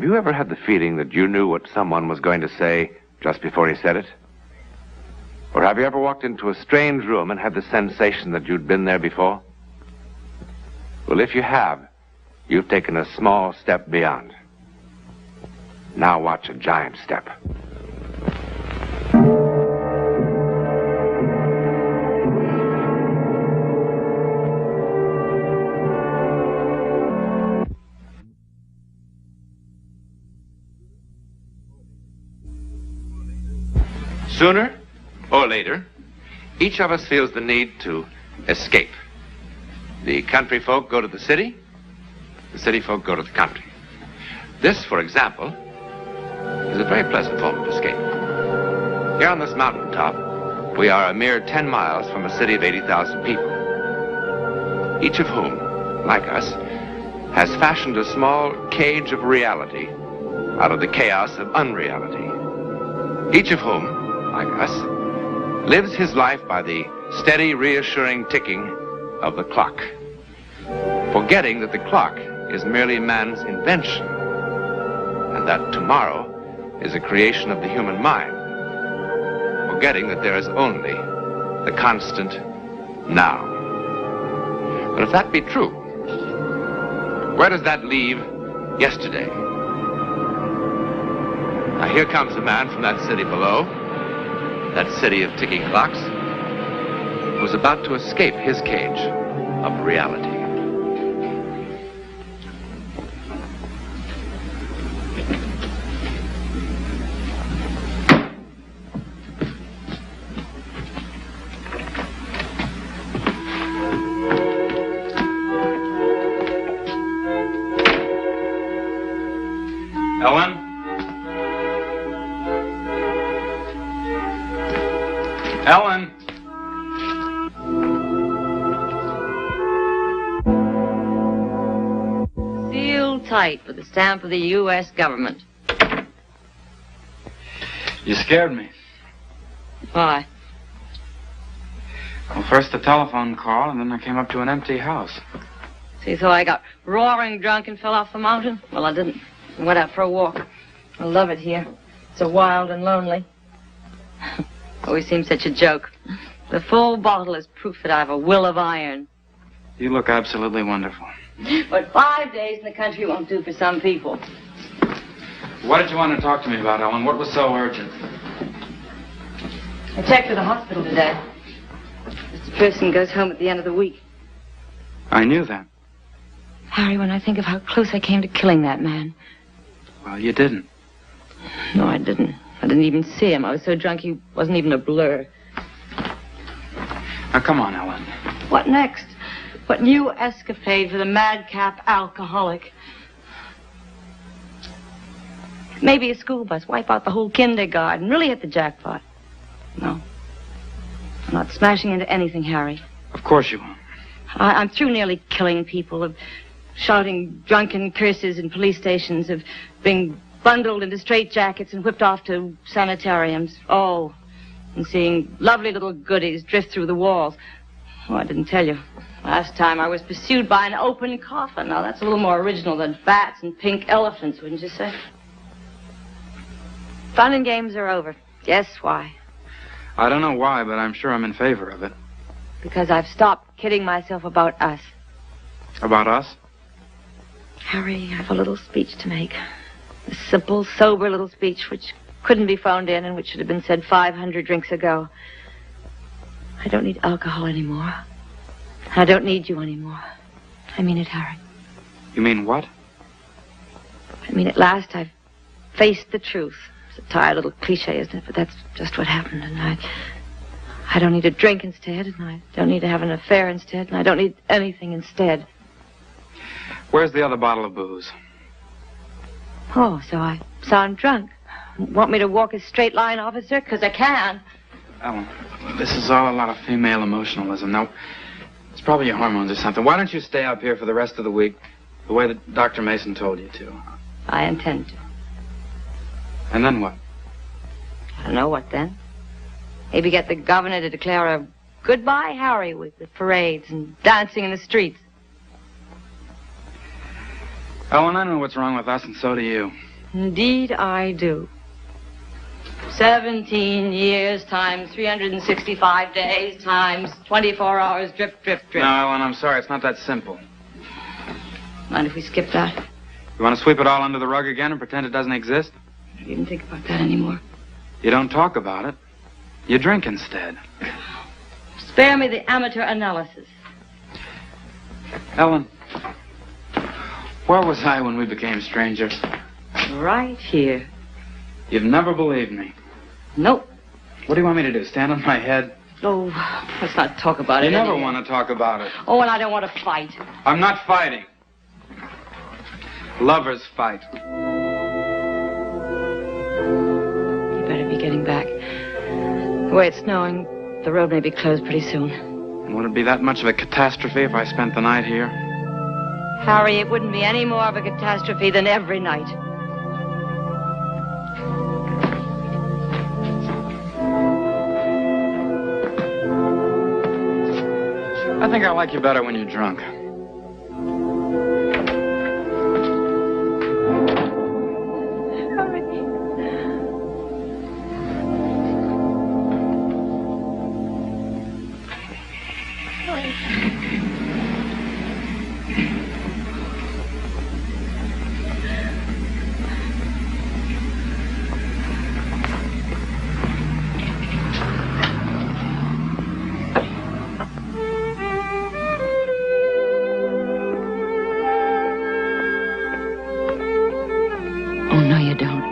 you ever had the feeling that you knew what someone was going to say just before he said it? Or have you ever walked into a strange room and had the sensation that you'd been there before? Well, if you have, you've taken a small step beyond. Now watch a giant step. Sooner or later, each of us feels the need to escape. The country folk go to the city folk go to the country. This, for example, is a very pleasant form of escape. Here on this mountaintop, we are a mere 10 miles from a city of 80,000 people, each of whom, like us, has fashioned a small cage of reality out of the chaos of unreality. Each of whom, like us, lives his life by the steady, reassuring ticking of the clock, forgetting that the clock is merely man's invention, and that tomorrow is a creation of the human mind, forgetting that there is only the constant now. But if that be true, where does that leave yesterday? Now here comes a man from that city below, that city of ticking clocks, who's about to escape his cage of reality. Ellen? Ellen? Seal tight with the stamp of the U.S. government. You scared me. Why? Well, first the telephone call, and then I came up to an empty house. See, so I got roaring drunk and fell off the mountain? Well, I didn't. I went out for a walk. I love it here. So wild and lonely. Always seems such a joke. The full bottle is proof that I have a will of iron. You look absolutely wonderful. But 5 days in the country won't do for some people. What did you want to talk to me about, Ellen? What was so urgent? I checked with the hospital today. Mr. Pearson goes home at the end of the week. I knew that. Harry, when I think of how close I came to killing that man. Well, you didn't. No, I didn't. I didn't even see him. I was so drunk he wasn't even a blur. Now, come on, Ellen. What next? What new escapade for the madcap alcoholic? Maybe a school bus, wipe out the whole kindergarten, really hit the jackpot. No. I'm not smashing into anything, Harry. Of course you won't. I'm through nearly killing people, of shouting drunken curses in police stations, of being bundled into straitjackets and whipped off to sanitariums. Oh, and seeing lovely little goodies drift through the walls. Oh, I didn't tell you. Last time I was pursued by an open coffin. Now, that's a little more original than bats and pink elephants, wouldn't you say? Fun and games are over. Guess why? I don't know why, but I'm sure I'm in favor of it. Because I've stopped kidding myself about us. About us? Harry, I have a little speech to make. A simple, sober little speech which couldn't be phoned in and which should have been said 500 drinks ago. I don't need alcohol anymore. I don't need you anymore. I mean it, Harry. You mean what? I mean, at last I've faced the truth. It's a tired little cliche, isn't it? But that's just what happened. And I don't need to drink instead, and I don't need to have an affair instead, and I don't need anything instead. Where's the other bottle of booze? Oh, so I sound drunk. Want me to walk a straight line, officer? Because I can. Ellen, this is all a lot of female emotionalism. Now, it's probably your hormones or something. Why don't you stay up here for the rest of the week, the way that Dr. Mason told you to? I intend to. And then what? I don't know what then. Maybe get the governor to declare a goodbye Harry week with parades and dancing in the streets. Ellen, I know what's wrong with us, and so do you. Indeed, I do. 17 years times 365 days times 24 hours, drip, drip, drip. No, Ellen, I'm sorry. It's not that simple. Mind if we skip that? You want to sweep it all under the rug again and pretend it doesn't exist? I don't even think about that anymore. You don't talk about it. You drink instead. Spare me the amateur analysis. Ellen, where was I when we became strangers? Right here. You've never believed me. Nope. What do you want me to do, stand on my head? Oh, let's not talk about it. You never anymore. want to talk about it. Oh, and I don't want to fight. I'm not fighting. Lovers fight. You better be getting back. The way it's snowing, the road may be closed pretty soon. Would it be that much of a catastrophe if I spent the night here? Harry, it wouldn't be any more of a catastrophe than every night. I think I like you better when you're drunk. Oh, no, you don't.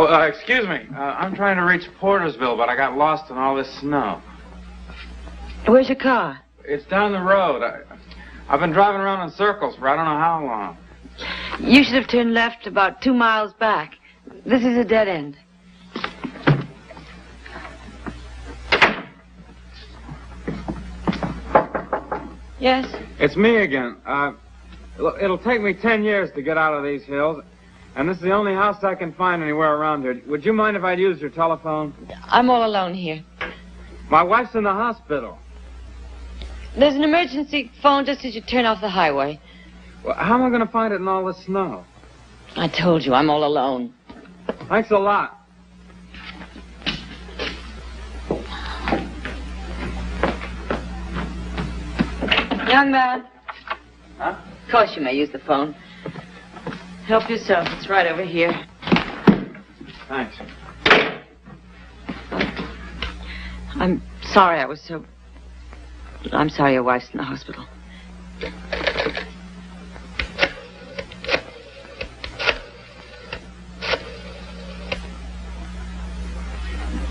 Oh, excuse me. I'm trying to reach Portersville, but I got lost in all this snow. Where's your car? It's down the road. I've been driving around in circles for I don't know how long. You should have turned left about 2 miles back. This is a dead end. Yes? It's me again. It'll take me 10 years to get out of these hills, and this is the only house I can find anywhere around here. Would you mind if I'd use your telephone? I'm all alone here. My wife's in the hospital. There's an emergency phone just as you turn off the highway. Well, how am I going to find it in all this snow? I told you, I'm all alone. Thanks a lot. Young man. Huh? Of course you may use the phone. Help yourself. It's right over here. Thanks. I'm sorry I was so... I'm sorry your wife's in the hospital.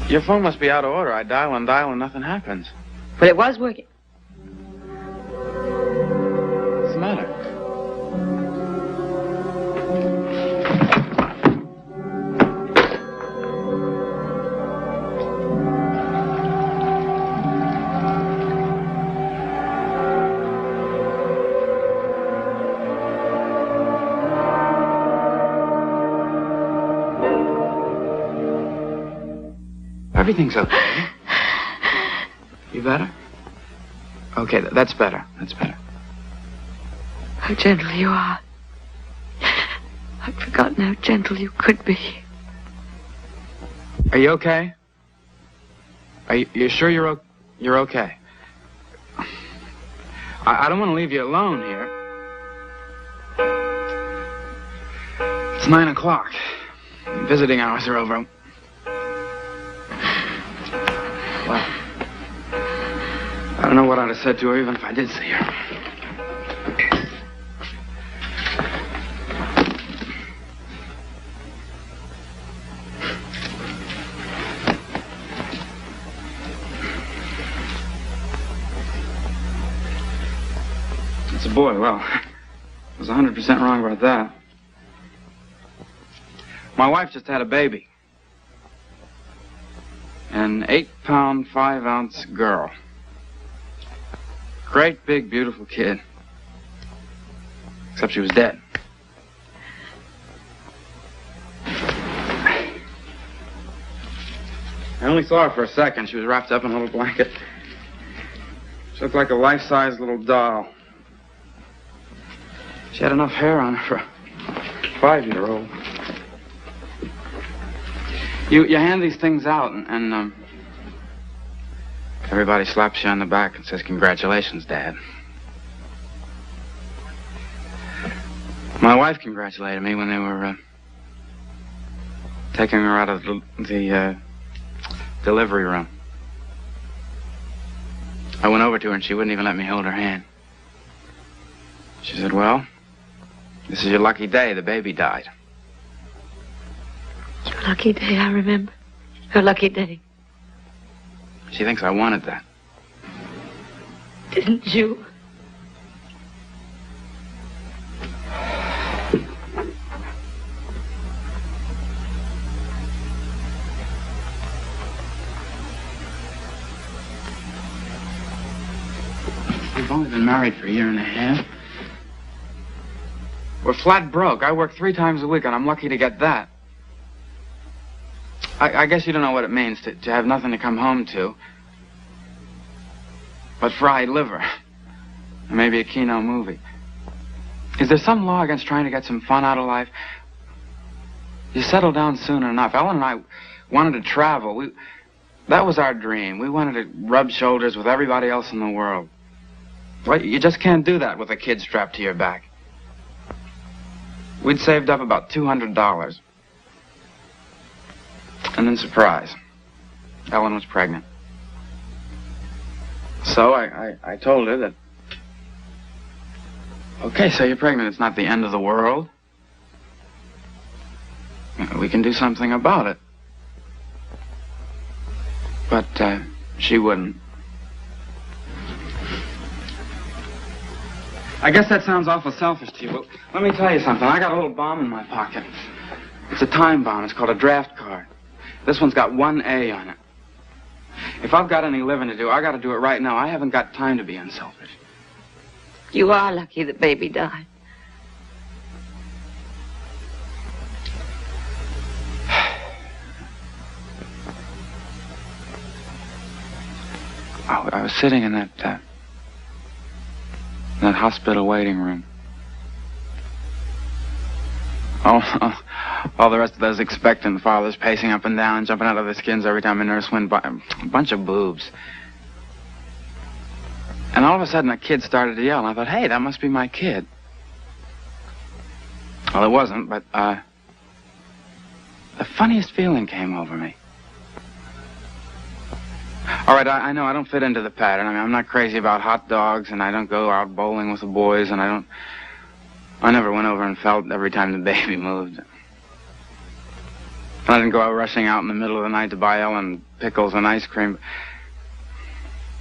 Your phone must be out of order. I dial and nothing happens. But it was working. What's the matter? Everything's okay. You better? Okay, that's better. That's better. How gentle you are. I'd forgotten how gentle you could be. Are you okay? Are you sure you're okay? I don't want to leave you alone here. It's 9 o'clock. Visiting hours are over. Well, I don't know what I'd have said to her even if I did see her. It's a boy. Well, I was 100% wrong about that. My wife just had a baby. An 8-pound, 5-ounce girl. Great, big, beautiful kid. Except she was dead. I only saw her for a second. She was wrapped up in a little blanket. She looked like a life-size little doll. She had enough hair on her for a 5-year-old. You hand these things out, and everybody slaps you on the back and says, "Congratulations, Dad." My wife congratulated me when they were taking her out of the delivery room. I went over to her, and she wouldn't even let me hold her hand. She said, "Well, this is your lucky day. The baby died." Your lucky day, I remember. Her lucky day. She thinks I wanted that. Didn't you? We've only been married for a year and a half. We're flat broke. I work 3 times a week, and I'm lucky to get that. I guess you don't know what it means to have nothing to come home to but fried liver. And maybe a Kino movie. Is there some law against trying to get some fun out of life? You settle down soon enough. Ellen and I wanted to travel. That was our dream. We wanted to rub shoulders with everybody else in the world. Well, you just can't do that with a kid strapped to your back. We'd saved up about $200. And then, surprise, Ellen was pregnant. So I told her that, okay, so you're pregnant. It's not the end of the world. We can do something about it. But she wouldn't. I guess that sounds awful selfish to you, but let me tell you something. I got a little bomb in my pocket. It's a time bomb. It's called a draft card. This one's got 1A on it. If I've got any living to do, I got to do it right now. I haven't got time to be unselfish. You are lucky the baby died. I was sitting in that hospital waiting room. All the rest of those expectant fathers pacing up and down, jumping out of their skins every time a nurse went by. A bunch of boobs. And all of a sudden, a kid started to yell, and I thought, hey, that must be my kid. Well, it wasn't, but the funniest feeling came over me. All right, I know I don't fit into the pattern. I mean, I'm not crazy about hot dogs, and I don't go out bowling with the boys, and I never went over and felt every time the baby moved. I didn't go out rushing out in the middle of the night to buy Ellen pickles and ice cream.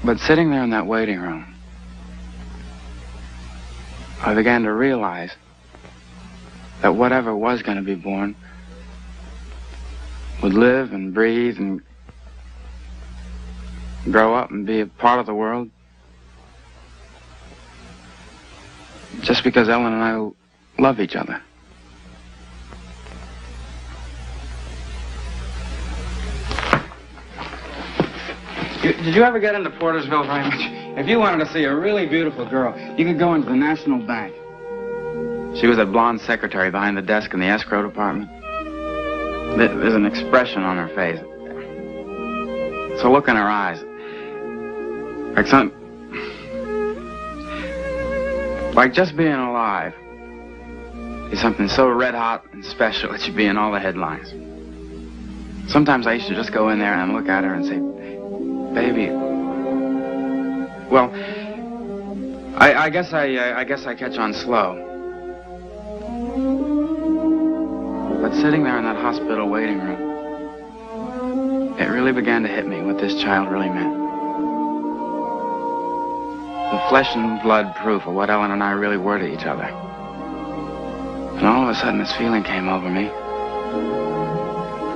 But sitting there in that waiting room, I began to realize that whatever was going to be born would live and breathe and grow up and be a part of the world just because Ellen and I love each other. Did you ever get into Portersville very much? If you wanted to see a really beautiful girl, you could go into the National Bank. She was that blonde secretary behind the desk in the escrow department. There's an expression on her face. It's a look in her eyes. Like just being alive. is something so red hot and special it should be in all the headlines. Sometimes I used to just go in there and look at her and say, baby. Well, I guess I catch on slow. But sitting there in that hospital waiting room, it really began to hit me what this child really meant. The flesh and blood proof of what Ellen and I really were to each other. And all of a sudden this feeling came over me.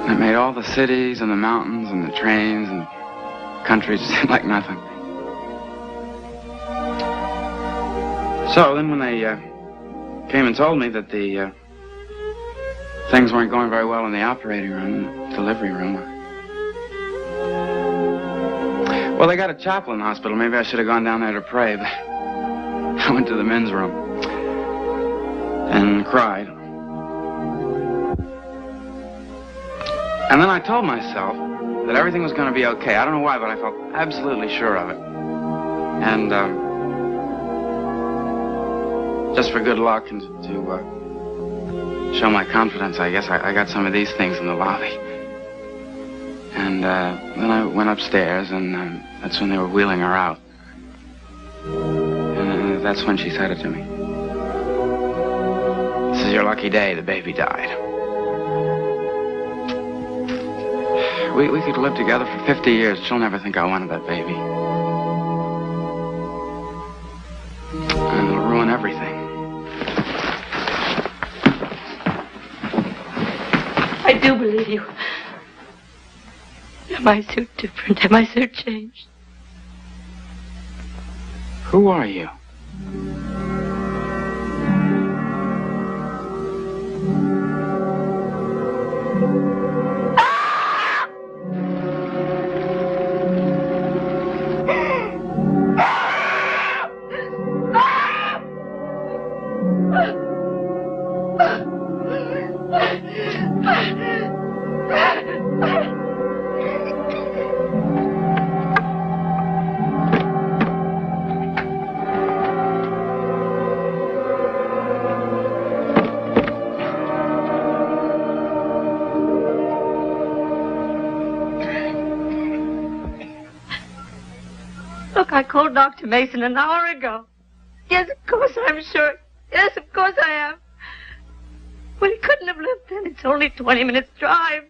And it made all the cities and the mountains and the trains and countries seem like nothing. So then when they came and told me that the things weren't going very well in the operating room, the delivery room. Well, they got a chapel in the hospital. Maybe I should have gone down there to pray, but I went to the men's room and cried. And then I told myself that everything was going to be okay. I don't know why, but I felt absolutely sure of it. And just for good luck and to show my confidence, I guess, I got some of these things in the lobby. And then I went upstairs, and that's when they were wheeling her out. And that's when she said it to me. This is your lucky day, the baby died. We could live together for 50 years. She'll never think I wanted that baby. And it'll ruin everything. I do believe you. Am I so different? Am I so changed? Who are you? Look, I called Dr. Mason an hour ago. Yes, of course I'm sure. Yes, of course I am. Well, he couldn't have lived then. It's only 20 minutes drive.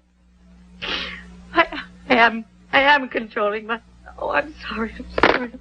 I am controlling my... Oh, I'm sorry. I'm sorry.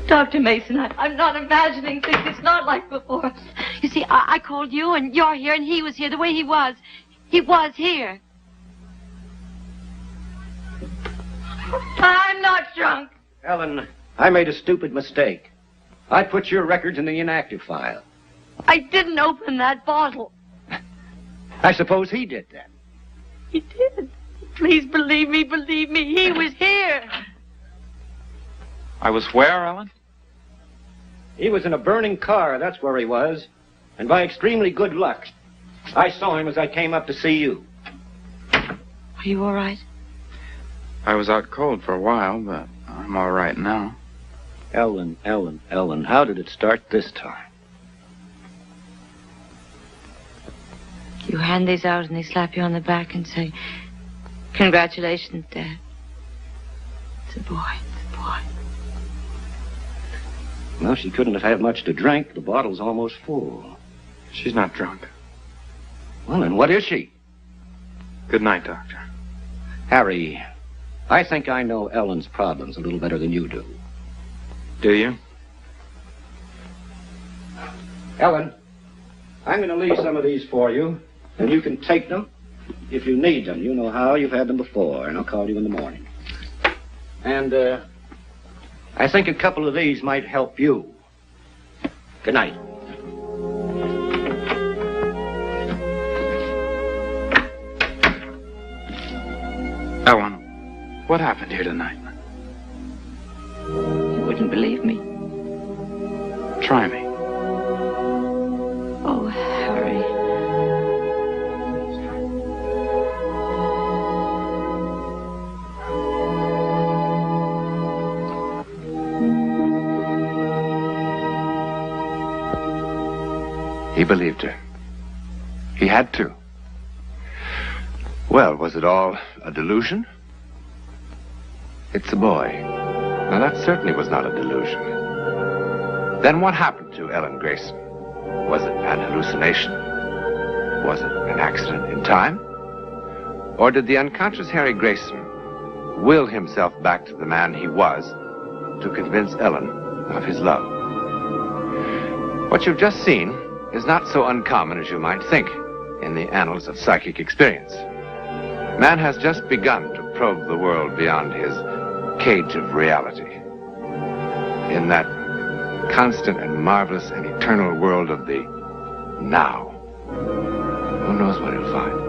Dr. Mason, I'm not imagining things. It's not like before. You see, I called you, and you're here, and he was here the way he was. He was here. I'm not drunk. Ellen, I made a stupid mistake. I put your records in the inactive file. I didn't open that bottle. I suppose he did then. He did. Please believe me, believe me. He was here. I was where, Ellen? He was in a burning car, that's where he was. And by extremely good luck, I saw him as I came up to see you. Are you all right? I was out cold for a while, but I'm all right now. Ellen, how did it start this time? You hand these out and they slap you on the back and say, "Congratulations, Dad." It's a boy. It's a boy. Well, she couldn't have had much to drink. The bottle's almost full. She's not drunk. Well, then what is she? Good night, Doctor. Harry, I think I know Ellen's problems a little better than you do. Do you? Ellen, I'm going to leave some of these for you, and you can take them if you need them. You know how. You've had them before, and I'll call you in the morning. And, I think a couple of these might help you. Good night. Ellen, what happened here tonight? You wouldn't believe me. Try me. Oh, Harry. He believed her. He had to. Well, was it all a delusion? It's a boy. Now, that certainly was not a delusion. Then what happened to Ellen Grayson? Was it an hallucination? Was it an accident in time? Or did the unconscious Harry Grayson will himself back to the man he was to convince Ellen of his love? What you've just seen is not so uncommon as you might think in the annals of psychic experience. Man has just begun to probe the world beyond his cage of reality. In that constant and marvelous and eternal world of the now. Who knows what he'll find?